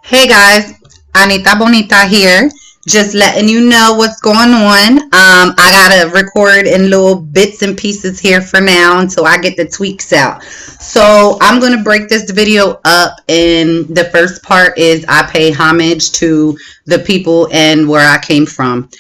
Hey guys, Anita Bonita here. Just letting you know what's going on. I gotta record in little bits and pieces here for now until I get the tweaks out. So I'm gonna break this video up. And the first part is I pay homage to the people and where I came from.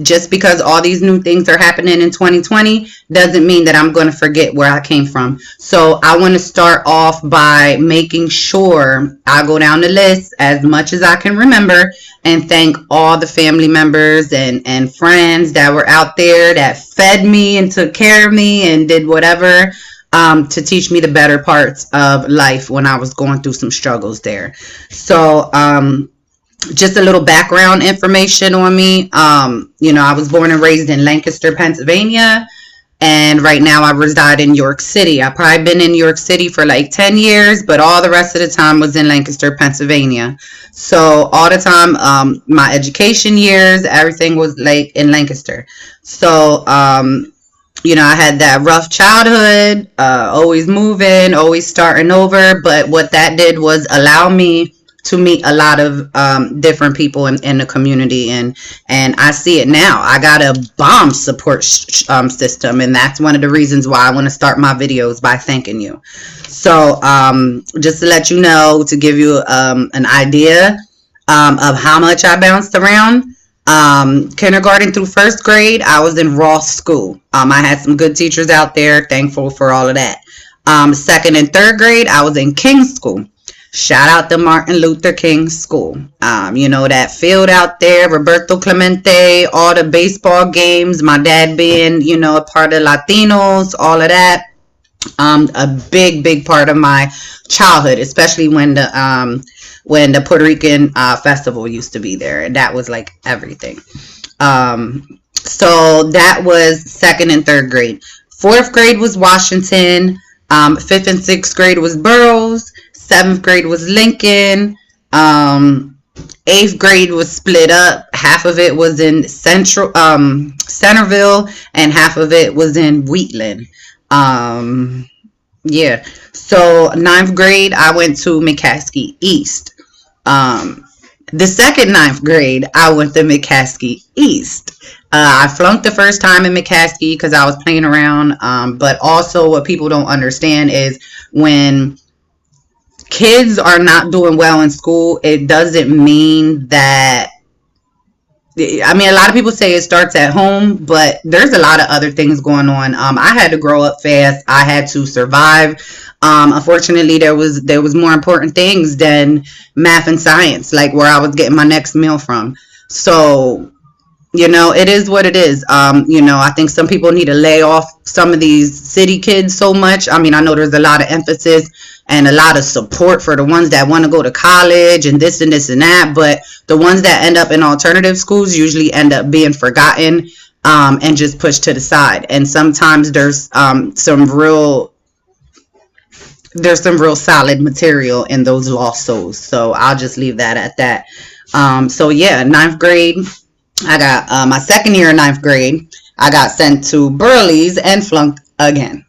Just because all these new things are happening in 2020 doesn't mean that I'm going to forget where I came from. So I want to start off by making sure I go down the list as much as I can remember and thank all the family members and friends that were out there that fed me and took care of me and did whatever to teach me the better parts of life when I was going through some struggles there. So, just a little background information on me. I was born and raised in Lancaster, Pennsylvania, and right now I reside in York City. I've probably been in York City for like 10 years, but all the rest of the time was in Lancaster, Pennsylvania. So all the time, my education years, everything was like in Lancaster. So, I had that rough childhood, always moving, always starting over. But what that did was allow me to meet a lot of different people in the community, and I see it now. I got a bomb support system, and that's one of the reasons why I want to start my videos by thanking you. So just to let you know, to give you an idea of how much I bounced around. Kindergarten through first grade, I was in Ross School. I had some good teachers out there. Thankful for all of that. Second and third grade, I was in King School. Shout out to Martin Luther King School. That field out there, Roberto Clemente, all the baseball games, my dad being, a part of Latinos, all of that. A big part of my childhood, especially when the Puerto Rican festival used to be there. And that was like everything. So that was second and third grade. Fourth grade was Washington. Fifth and sixth grade was Burroughs. Seventh grade was Lincoln. Eighth grade was split up. Half of it was in Centerville, and half of it was in Wheatland. Yeah. So ninth grade, I went to McCaskey East. The second ninth grade, I went to McCaskey East. I flunked the first time in McCaskey because I was playing around. But also, what people don't understand is when kids are not doing well in school, it doesn't mean that. I mean, a lot of people say it starts at home, but there's a lot of other things going on. I had to grow up fast. I had to survive. Unfortunately, there was more important things than math and science, like where I was getting my next meal from. So, it is what it is. I think some people need to lay off some of these city kids so much. I mean, I know there's a lot of emphasis and a lot of support for the ones that want to go to college and this and this and that, but the ones that end up in alternative schools usually end up being forgotten and just pushed to the side. And sometimes there's some real solid material in those lost souls. So I'll just leave that at that. So yeah, ninth grade, I got my second year in ninth grade, I got sent to Burley's and flunked again.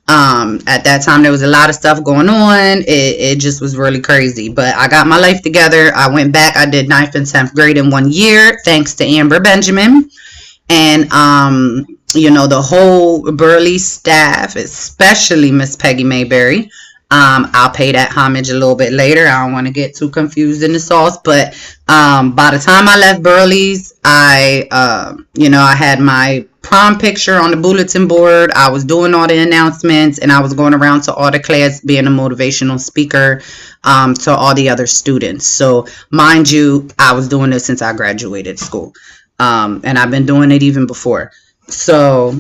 At that time, there was a lot of stuff going on. It just was really crazy. But I got my life together. I went back. I did 9th and 10th grade in 1 year, thanks to Amber Benjamin. And, the whole Burley staff, especially Miss Peggy Mayberry. I'll pay that homage a little bit later. I don't want to get too confused in the sauce. But by the time I left Burley's, I had my prom picture on the bulletin board. I was doing all the announcements, and I was going around to all the class being a motivational speaker to all the other students. So mind you, I was doing this since I graduated school. And I've been doing it even before. So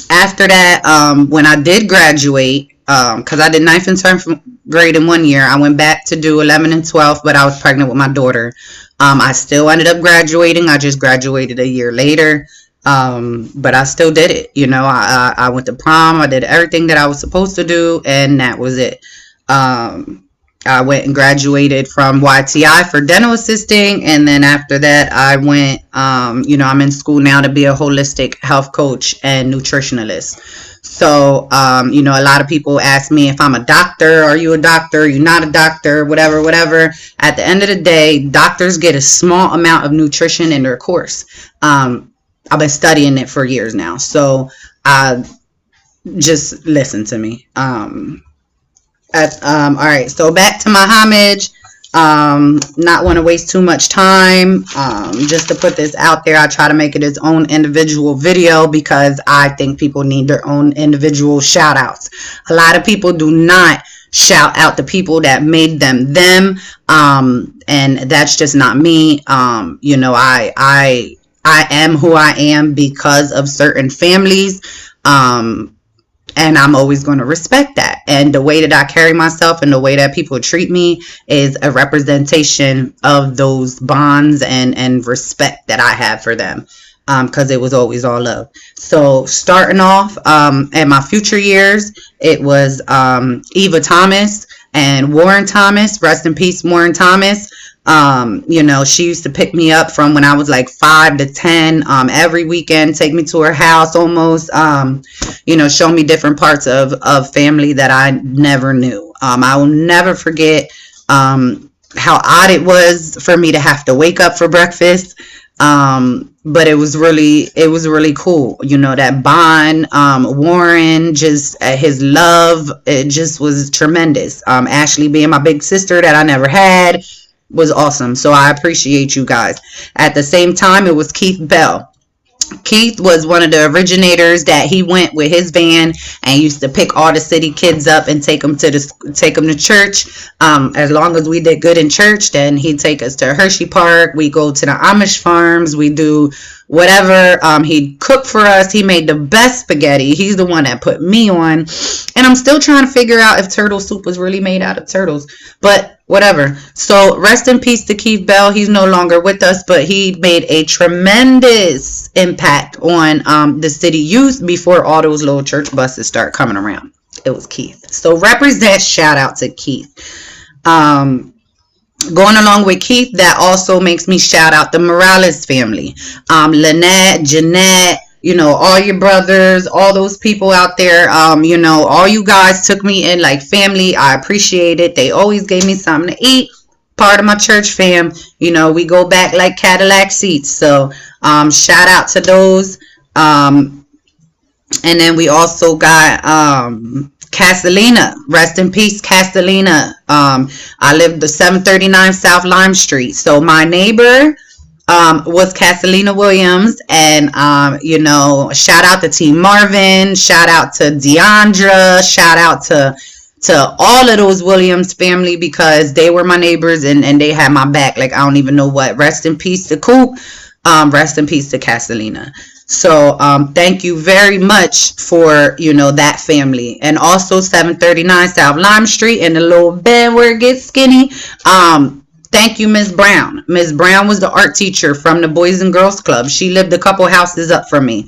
after that, when I did graduate, because I did 9th and 10th grade in 1 year, I went back to do 11 and 12th, but I was pregnant with my daughter. I still ended up graduating. I just graduated a year later. But I still did it. I went to prom. I did everything that I was supposed to do, and that was it. I went and graduated from YTI for dental assisting, and then after that, I went, I'm in school now to be a holistic health coach and nutritionalist. So, a lot of people ask me if I'm a doctor. Are you a doctor? Are you not a doctor? Whatever, whatever. At the end of the day, doctors get a small amount of nutrition in their course. I've been studying it for years now. So, just listen to me. All right, so back to my homage. Not want to waste too much time. Just to put this out there, I try to make it its own individual video because I think people need their own individual shout outs. A lot of people do not shout out the people that made them them, and that's just not me. I am who I am because of certain families. And I'm always going to respect that. And the way that I carry myself and the way that people treat me is a representation of those bonds and respect that I have for them. Because it was always all love. So starting off in my future years, it was Eva Thomas and Warren Thomas. Rest in peace, Warren Thomas. She used to pick me up from when I was like 5 to 10 every weekend, take me to her house almost, show me different parts of family that I never knew. I will never forget how odd it was for me to have to wake up for breakfast. But it was really cool. That bond, Warren, just his love, it just was tremendous. Ashley being my big sister that I never had was awesome. So I appreciate you guys. At the same time, it was Keith Bell. Keith was one of the originators that he went with his van and used to pick all the city kids up and take them to church. As long as we did good in church, then he'd take us to Hershey Park. We go to the Amish farms. We do whatever. He'd cook for us. He made the best spaghetti. He's the one that put me on. And I'm still trying to figure out if turtle soup was really made out of turtles. But whatever. So rest in peace to Keith Bell. He's no longer with us, but he made a tremendous impact on the city youth before all those little church buses start coming around. It was Keith. So represent, shout out to Keith. Going along with Keith, that also makes me shout out the Morales family. Lynette, Jeanette, all your brothers, all those people out there, all you guys took me in like family. I appreciate it. They always gave me something to eat. Part of my church fam. We go back like Cadillac seats. So shout out to those. And then we also got Castellina. Rest in peace, Castellina. I lived the 739 South Lime Street. So my neighbor was Castellina Williams, and shout out to Team Marvin, shout out to Deandra, shout out to all of those Williams family because they were my neighbors and they had my back like I don't even know what. Rest in peace to Coop. Rest in peace to Castellina. So thank you very much for that family. And also 739 South Lime Street in the little bed where it gets skinny. Thank you, Miss Brown. Miss Brown was the art teacher from the Boys and Girls Club. She lived a couple houses up from me.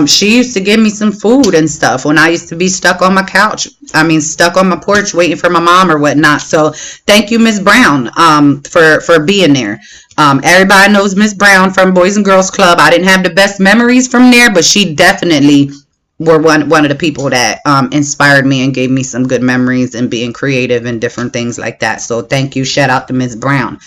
She used to give me some food and stuff when I used to be stuck on my couch. Stuck on my porch waiting for my mom or whatnot. So thank you, Miss Brown, for being there. Everybody knows Miss Brown from Boys and Girls Club. I didn't have the best memories from there, but she definitely were one of the people that inspired me and gave me some good memories and being creative and different things like that. So thank you. Shout out to Miss Brown.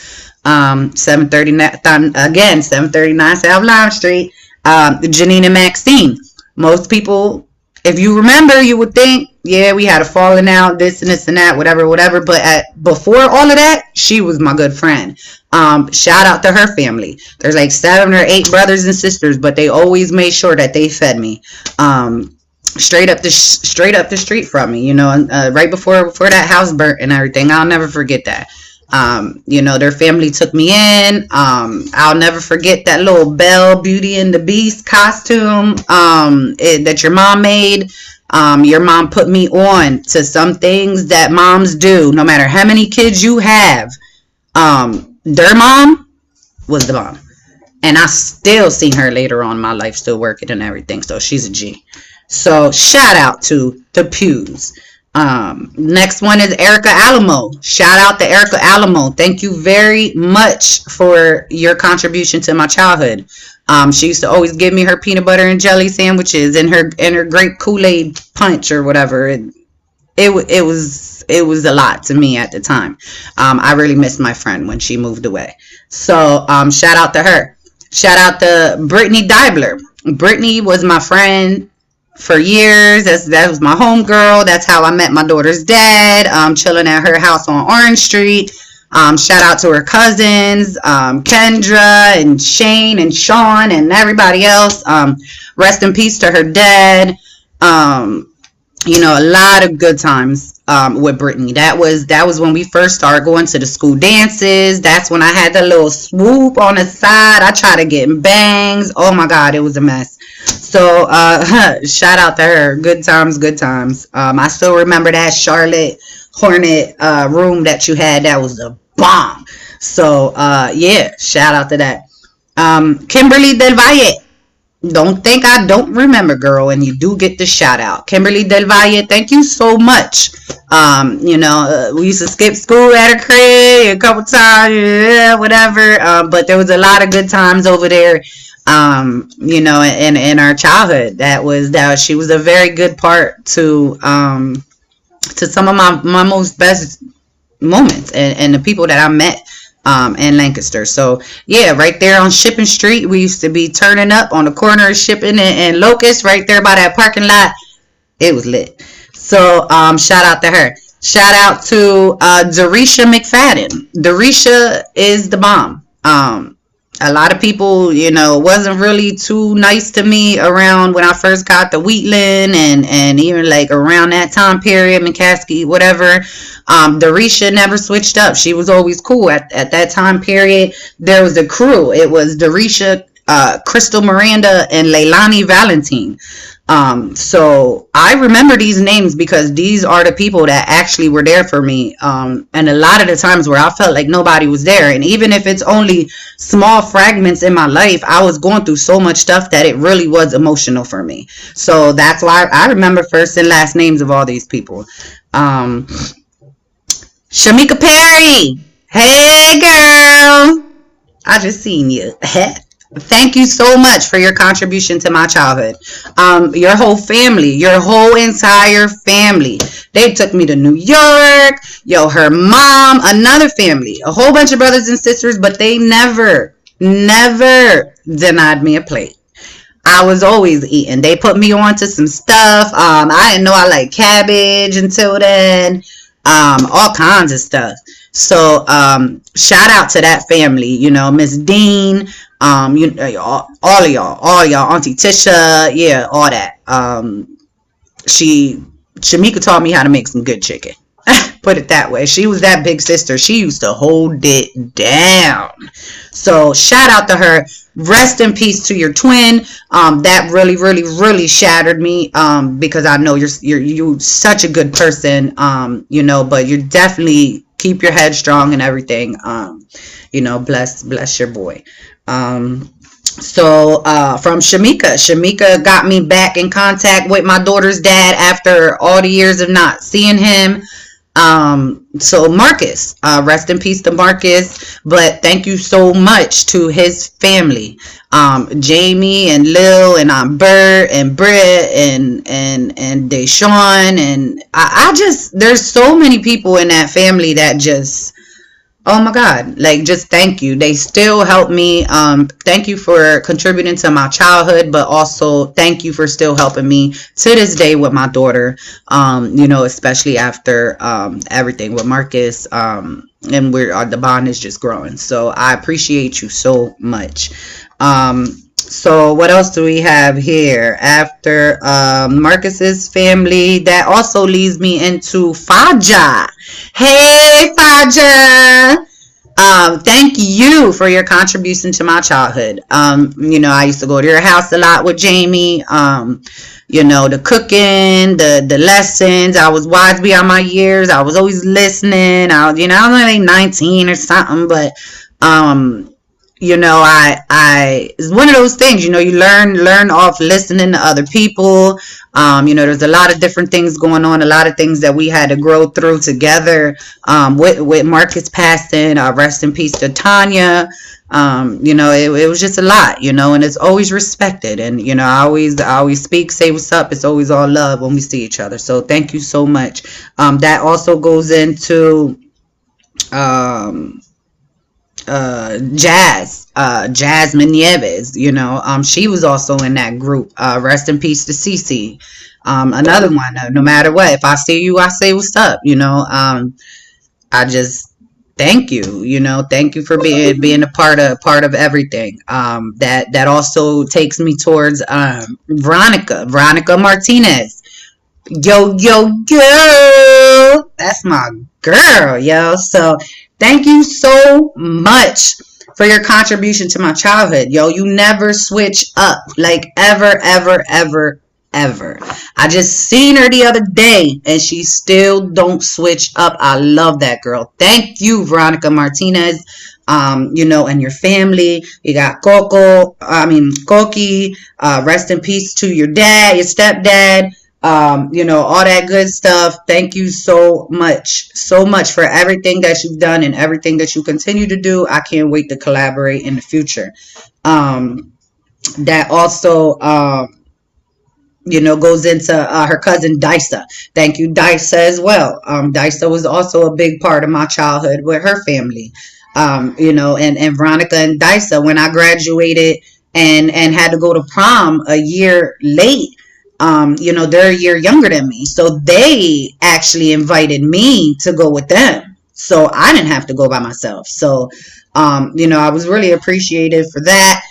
739 South Lime Street. Janine and Maxine. Most people, if you remember, you would think, yeah, we had a falling out, this and this and that, whatever. But before all of that, she was my good friend. Shout out to her family. There's like 7 or 8 brothers and sisters, but they always made sure that they fed me. Straight up the street from me, right before that house burnt and everything. I'll never forget that. Their family took me in. I'll never forget that little Belle Beauty and the Beast costume that your mom made. Your mom put me on to some things that moms do, no matter how many kids you have. Their mom was the mom. And I still seen her later on in my life, still working and everything. So she's a G. So shout out to the Pews. Next one is Erica Alamo. Shout out to Erica Alamo. Thank you very much for your contribution to my childhood. She used to always give me her peanut butter and jelly sandwiches and her grape Kool-Aid punch or whatever. It was a lot to me at the time. I really missed my friend when she moved away. So shout out to her. Shout out to Brittany Dibler. Brittany was my friend for years. That was my homegirl. That's how I met my daughter's dad. Chilling at her house on Orange Street. Shout out to her cousins, Kendra and Shane and Sean and everybody else. Rest in peace to her dad. A lot of good times with Brittany. That was when we first started going to the school dances. That's when I had the little swoop on the side. I tried to get bangs. Oh my God, it was a mess. So shout out to her. Good times, good times. I still remember that Charlotte Hornet room that you had. That was a bomb. So yeah, shout out to that. Kimberly Del Valle. Don't think I don't remember, girl, and you do get the shout out. Kimberly Del Valle, thank you so much. We used to skip school at her crib a couple times, yeah, whatever. But there was a lot of good times over there. In our childhood. That she was a very good part to some of my most best moments and the people that I met in Lancaster. So yeah, right there on Shipping Street, we used to be turning up on the corner of Shipping and Locust, right there by that parking lot. It was lit. So shout out to her. Shout out to Darisha McFadden. Darisha is the bomb. A lot of people, wasn't really too nice to me around when I first got to Wheatland and even like around that time period, McCaskey, whatever. Darisha never switched up. She was always cool. At that time period, there was a crew. It was Darisha, Crystal Miranda, and Leilani Valentine. So I remember these names because these are the people that actually were there for me. And a lot of the times where I felt like nobody was there. And even if it's only small fragments in my life, I was going through so much stuff that it really was emotional for me. So that's why I remember first and last names of all these people. Shamika Perry. Hey, girl. I just seen you. Thank you so much for your contribution to my childhood. Your whole family, your whole entire family. They took me to New York. Yo, her mom, another family, a whole bunch of brothers and sisters, but they never denied me a plate. I was always eating. They put me on to some stuff. I didn't know I liked cabbage until then. All kinds of stuff. So shout out to that family, Miss Dean, all of y'all, Auntie Tisha, yeah, all that. Shamika taught me how to make some good chicken. Put it that way. She was that big sister. She used to hold it down. So shout out to her. Rest in peace to your twin. That really shattered me. Because I know you're such a good person. But you're definitely keep your head strong and everything. Bless your boy. So from Shamika got me back in contact with my daughter's dad after all the years of not seeing him. So Marcus, rest in peace to Marcus, but thank you so much to his family, Jamie and Lil and Bert and Britt and Deshaun, and I just, there's so many people in that family that just, oh my God, like just thank you. They still help me. Thank you for contributing to my childhood, but also thank you for still helping me to this day with my daughter, especially after everything with Marcus. And the bond is just growing. So I appreciate you so much. So what else do we have here? After Marcus's family, that also leads me into Faja. Hey, Faja. Thank you for your contribution to my childhood. I used to go to your house a lot with Jamie. The cooking, the lessons. I was wise beyond my years. I was always listening. I was only 19 or something, but it's one of those things, you learn off listening to other people. There's a lot of different things going on, a lot of things that we had to grow through together. With Marcus passing, rest in peace to Tanya. It was just a lot, and it's always respected. And, I always speak, say what's up. It's always all love when we see each other. So thank you so much. That also goes into, um, Jasmine Nieves. She was also in that group. Rest in peace to Cece. Another one. No matter what, if I see you, I say what's up. I just thank you. Thank you for being a part of everything. That also takes me towards Veronica Martinez. Yo, yo, yo. That's my girl, yo. So thank you so much for your contribution to my childhood, yo. You never switch up, like ever, ever, ever, ever. I just seen her the other day and she still don't switch up. I love that girl. Thank you, Veronica Martinez. And your family. You got Koki. Rest in peace to your dad, your stepdad. All that good stuff. Thank you so much for everything that you've done and everything that you continue to do. I can't wait to collaborate in the future. That also, goes into her cousin Dysa. Thank you, Dysa, as well. Dysa was also a big part of my childhood with her family. And Veronica and Dysa, when I graduated and had to go to prom a year late, they're a year younger than me. So they actually invited me to go with them. So I didn't have to go by myself. So, I was really appreciative for that.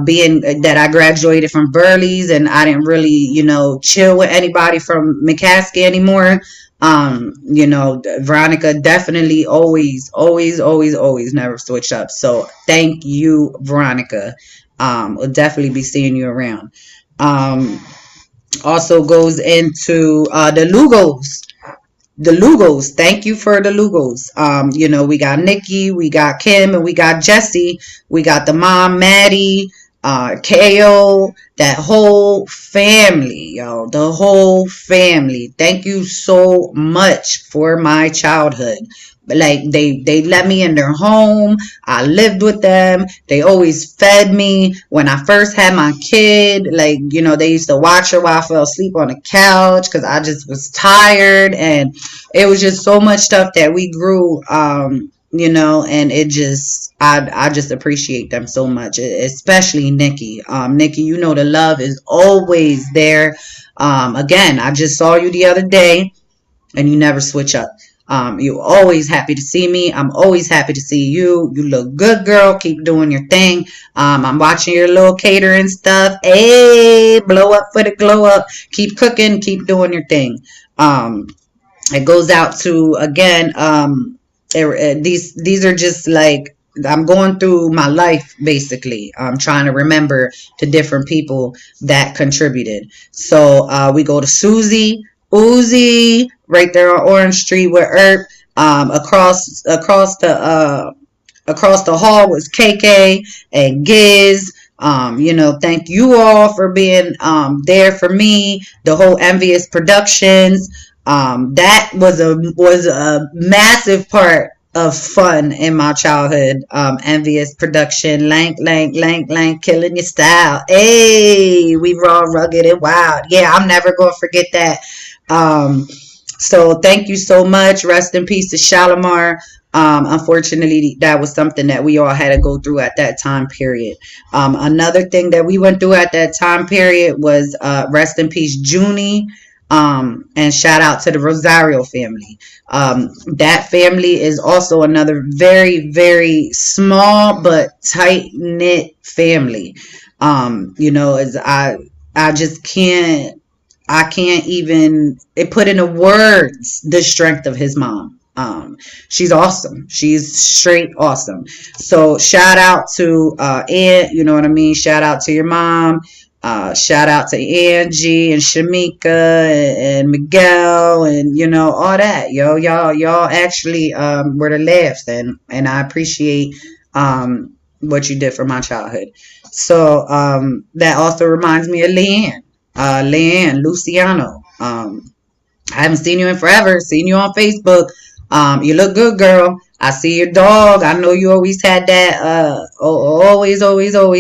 Being that I graduated from Burley's and I didn't really, chill with anybody from McCaskey anymore. Veronica definitely always, always, always, always never switch up. So thank you, Veronica. We'll definitely be seeing you around. Also goes into the Lugos. The Lugos. Thank you for the Lugos. We got Nikki, we got Kim, and we got Jesse. We got the mom, Maddie, KO, that whole family, yo. The whole family. Thank you so much for my childhood. Like they let me in their home. I lived with them. They always fed me. When I first had my kid, like, they used to watch her while I fell asleep on the couch because I just was tired. And it was just so much stuff that we grew, and it just, I just appreciate them so much, especially Nikki. Nikki, the love is always there. Again, I just saw you the other day and you never switch up. You're always happy to see me. I'm always happy to see you. You look good, girl. Keep doing your thing. I'm watching your little catering stuff. Hey, blow up for the glow up. Keep cooking. Keep doing your thing. It goes out to, again, these are just like, I'm going through my life basically. I'm trying to remember the different people that contributed. So we go to Susie, Uzi, right there on Orange Street with Earp. Across the hall was KK and Giz. Thank you all for being there for me. The whole Envious Productions. That was a massive part of fun in my childhood. Envious Production, Lank, killing your style. Hey, we raw, rugged, and wild. Yeah, I'm never gonna forget that. So thank you so much. Rest in peace to Shalimar. Unfortunately, that was something that we all had to go through at that time period. Another thing that we went through at that time period was rest in peace, Junie. And shout out to the Rosario family. That family is also another very, very small but tight knit family. As I just can't even put into words the strength of his mom. She's awesome. She's straight awesome. So shout out to Aunt, you know what I mean? Shout out to your mom. Shout out to Angie and Shamika and Miguel and all that. Y'all actually were the laughs, and I appreciate um what you did for my childhood. So that also reminds me of Leanne Luciano. I haven't seen you in forever. Seen you on Facebook. You look good, girl. I see your dog. I know you always had that. Always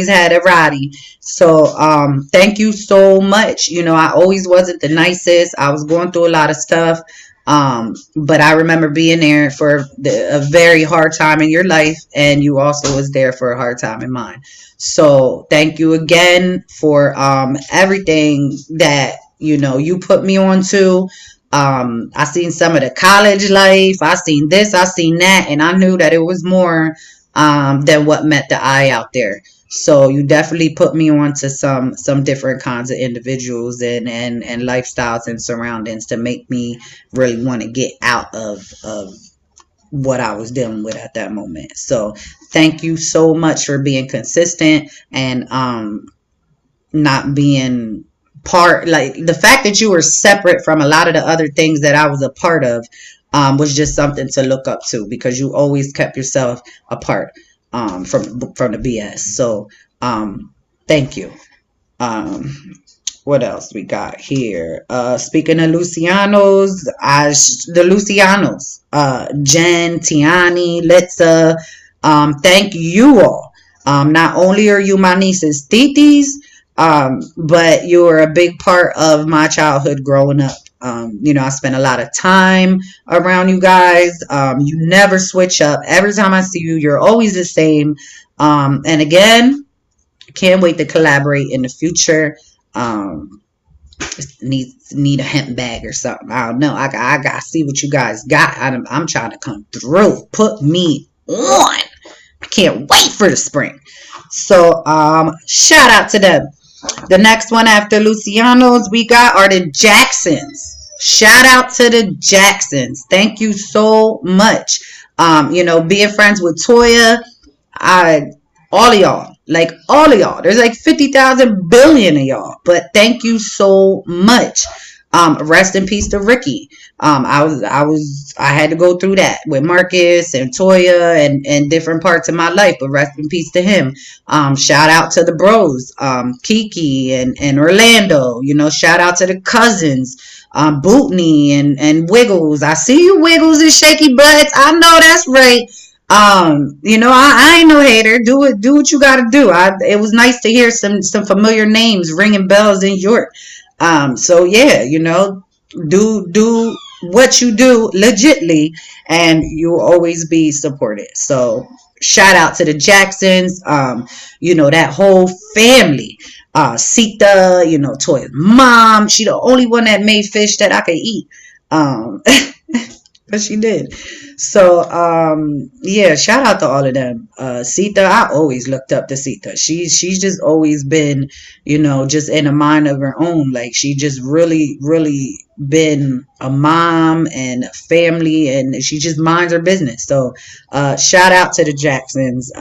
had it Roddy. So thank you so much. You know, I always wasn't the nicest. I was going through a lot of stuff. But I remember being there for a very hard time in your life, and you also was there for a hard time in mine. So thank you again for everything that you put me on to. I seen some of the college life. I seen this, I seen that, and I knew that it was more than what met the eye out there. So you definitely put me on to some different kinds of individuals and lifestyles and surroundings to make me really want to get out of what I was dealing with at that moment. So thank you so much for being consistent and not being part, like the fact that you were separate from a lot of the other things that I was a part of was just something to look up to, because you always kept yourself apart from the BS. So thank you. um what else we got here? Speaking of Lucianos, the Lucianos, Jen, Tiani, Litza, thank you all. Not only are you my niece's titis, but you're a big part of my childhood growing up. I spent a lot of time around you guys. You never switch up. Every time I see you, you're always the same. And again, can't wait to collaborate in the future. Um, need a hemp bag or something. I don't know. I got to see what you guys got. I'm trying to come through. Put me on. I can't wait for the spring. So shout out to them. The next one after Luciano's we got are the Jacksons. Shout out to the Jacksons. Thank you so much. Being friends with Toya, I all of y'all, like all of y'all. There's like 50,000 billion of y'all. But thank you so much. Rest in peace to Ricky. I had to go through that with Marcus and Toya and different parts of my life, but rest in peace to him. Shout out to the bros, Kiki and Orlando. Shout out to the cousins, Bootney and Wiggles. I see you, Wiggles and Shaky Butts. I know that's right. I ain't no hater. Do what you gotta do. It was nice to hear some familiar names ringing bells in York. So yeah, do what you do legitly, and you'll always be supported. So shout out to the Jacksons. That whole family. Sita, Toya's mom. She the only one that made fish that I could eat. Um, but she did. So yeah, shout out to all of them. Sita, I always looked up to Sita. She's just always been, just in a mind of her own. Like she just really, really been a mom and a family, and she just minds her business. So shout out to the Jacksons.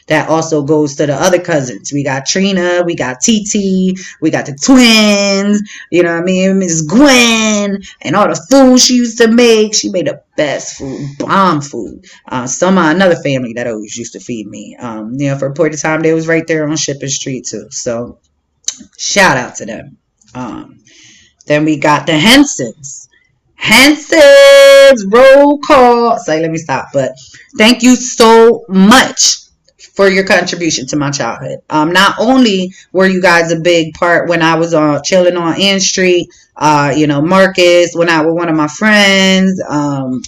That also goes to the other cousins. We got Trina, we got TT, we got the twins, you know what I mean, Miss Gwen, and all the food she used to make. She made the best food, bomb food. Another family that always used to feed me. For a point of time, they was right there on Shipping Street too. So shout out to them. Then we got the Hensons. Hensons, roll call. Say, let me stop. But thank you so much for your contribution to my childhood. Not only were you guys a big part when I was chilling on Ann Street, Marcus, when I was one of my friends, all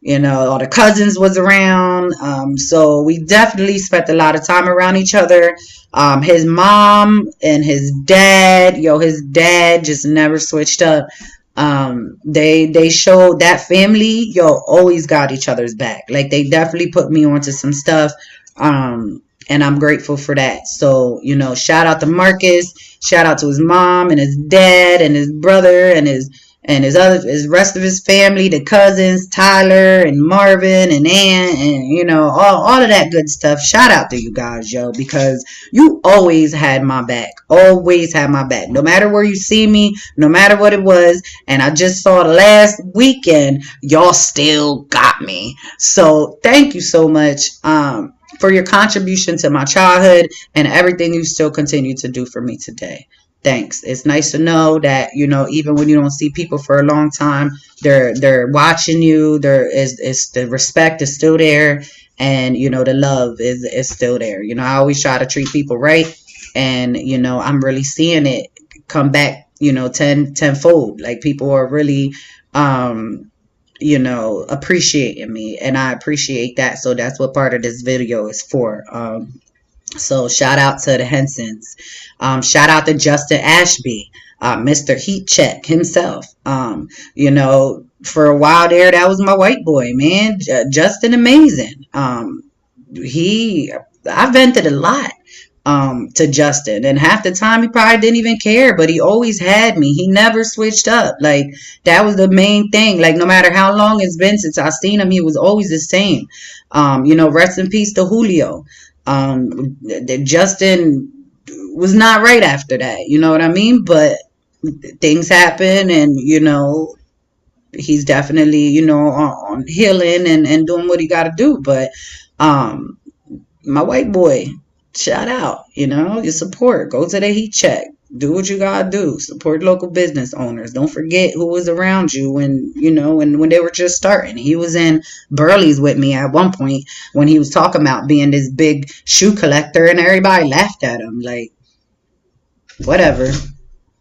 the cousins was around. So we definitely spent a lot of time around each other. His mom and his dad just never switched up. They showed that family, always got each other's back. Like they definitely put me onto some stuff. And I'm grateful for that. So, shout out to Marcus, shout out to his mom and his dad and his brother and his rest of his family, the cousins, Tyler and Marvin and Ann and, all of that good stuff. Shout out to you guys, because you always had my back, no matter where you see me, no matter what it was. And I just saw the last weekend, y'all still got me. So thank you so much. for your contribution to my childhood and everything you still continue to do for me today. Thanks. It's nice to know that, even when you don't see people for a long time, they're watching you. There is the respect is still there, and the love is still there. I always try to treat people right, and I'm really seeing it come back, tenfold. Like, people are really appreciating me, and I appreciate that. So that's what part of this video is for. So shout out to the Hensons. Shout out to Justin Ashby, Mr. Heat Check himself. For a while there, that was my white boy, man. Justin Amazing. I vented a lot to Justin, and half the time he probably didn't even care, but he always had me. He never switched up. Like, that was the main thing. Like, no matter how long it's been since I seen him, he was always the same. Rest in peace to Julio. Justin was not right after that, you know what I mean? But things happen, and he's definitely on healing and doing what he got to do. But my white boy, shout out, your support. Go to the Heat Check. Do what you gotta do. Support local business owners. Don't forget who was around you when they were just starting. He was in Burley's with me at one point when he was talking about being this big shoe collector, and everybody laughed at him. Like, whatever.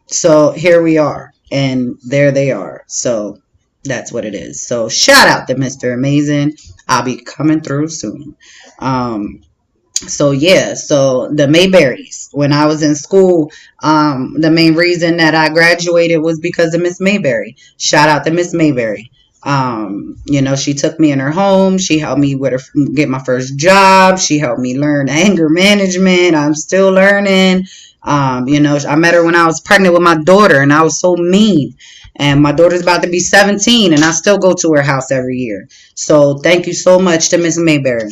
So here we are, and there they are. So that's what it is. So shout out to Mr. Amazing. I'll be coming through soon. So yeah, so the Mayberries. When I was in school, the main reason that I graduated was because of Miss Mayberry. Shout out to Miss Mayberry. She took me in her home. She helped me get my first job. She helped me learn anger management. I'm still learning. I met her when I was pregnant with my daughter, and I was so mean. And my daughter's about to be 17, and I still go to her house every year. So thank you so much to Miss Mayberry.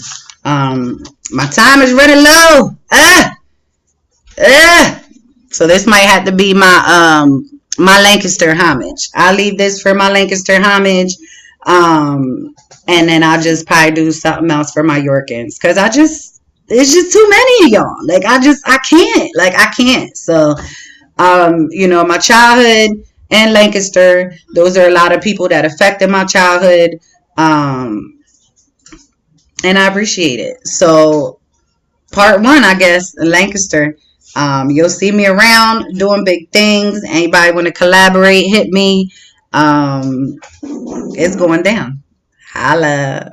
My time is running low. So this might have to be my Lancaster homage. I'll leave this for my Lancaster homage. And then I'll just probably do something else for my Yorkins. Cause it's just too many of y'all. Like, I can't. Like, I can't. So, my childhood and Lancaster, those are a lot of people that affected my childhood. And I appreciate it. So, part one, I guess, Lancaster. You'll see me around doing big things. Anybody want to collaborate, hit me. It's going down. Holla.